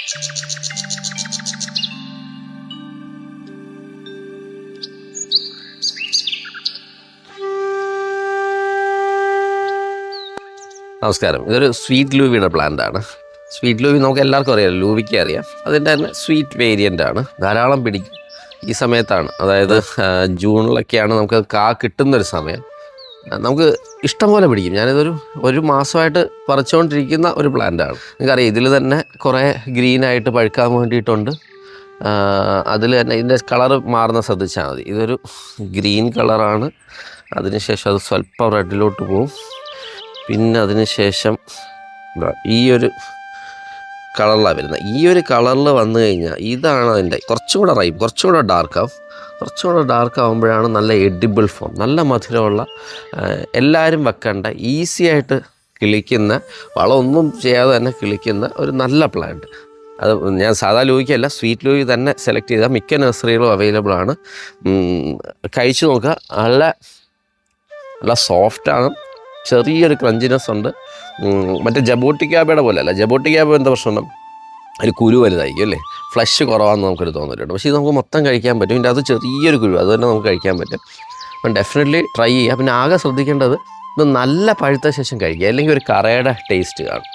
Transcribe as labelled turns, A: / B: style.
A: നമസ്കാരം. ഇതൊരു sweet ലൂവിയുടെ plant ആണ്. സ്വീറ്റ് ലൂവി നമുക്ക് എല്ലാവർക്കും അറിയാം, ലൂവിക്ക് അറിയാം. അതിൻ്റെ തന്നെ സ്വീറ്റ് വേരിയൻ്റ് ആണ്. ധാരാളം പിടിക്കും ഈ സമയത്താണ്, അതായത് ജൂണിലൊക്കെയാണ് നമുക്ക് കാ കിട്ടുന്നൊരു സമയം. നമുക്ക് ഇഷ്ടം പോലെ പിടിക്കും. ഞാനിതൊരു മാസമായിട്ട് പറിച്ചുകൊണ്ടിരിക്കുന്ന ഒരു പ്ലാന്റാണ്. നിങ്ങൾക്കറിയാം, ഇതിൽ തന്നെ കുറേ ഗ്രീനായിട്ട് പഴുക്കാൻ വേണ്ടിയിട്ടുണ്ട്. അതിൽ തന്നെ ഇതിൻ്റെ കളറ് മാറുന്ന ശ്രദ്ധിച്ചാൽ മതി. ഇതൊരു ഗ്രീൻ കളറാണ്. അതിനുശേഷം അത് സ്വല്പം റെഡിലോട്ട് പോവും. പിന്നെ അതിന് ശേഷം ഈ ഒരു കളറിലാണ് വരുന്നത്. ഈ ഒരു കളറിൽ വന്നു കഴിഞ്ഞാൽ ഇതാണ് അതിൻ്റെ കുറച്ചുകൂടെ കുറച്ചുകൂടെ ഡാർക്കാവും. കുറച്ചുകൂടെ ഡാർക്ക് ആകുമ്പോഴാണ് നല്ല എഡിബിൾ ഫോം, നല്ല മധുരമുള്ള, എല്ലാവരും വെക്കേണ്ട, ഈസി ആയിട്ട് കിളിക്കുന്ന, വളമൊന്നും ചെയ്യാതെ തന്നെ കിളിക്കുന്ന ഒരു നല്ല പ്ലാന്റ്. അത് ഞാൻ സാധാ ലൂയിക്കല്ല, സ്വീറ്റ് ലൂയി തന്നെ സെലക്ട് ചെയ്താൽ മിക്ക നഴ്സറികളും അവൈലബിൾ ആണ്. കഴിച്ചു നോക്കുക. നല്ല സോഫ്റ്റാണ്, ചെറിയൊരു ക്രഞ്ചിനെസ് ഉണ്ട്. മറ്റേ ജബോട്ടിക്കാബയുടെ പോലെ അല്ല. ജബോട്ടിക്കാബ എന്താ പ്രശ്നം, ഒരു കുരു വലുതായിരിക്കും അല്ലേ, ഫ്ലഷ് കുറവാണെന്ന് നമുക്കൊരു തോന്നലുണ്ട്. പക്ഷേ ഇത് നമുക്ക് മൊത്തം കഴിക്കാൻ പറ്റും. ഇതിൻ്റെ അത് ചെറിയൊരു കുരു, അത് തന്നെ നമുക്ക് കഴിക്കാൻ പറ്റും. അപ്പം ഡെഫിനറ്റ്ലി ട്രൈ ചെയ്യുക. പിന്നെ ആകെ ശ്രദ്ധിക്കേണ്ടത്, ഇത് നല്ല പഴുത്ത ശേഷം കഴിക്കുക, അല്ലെങ്കിൽ ഒരു കറയുടെ ടേസ്റ്റ് കാണും.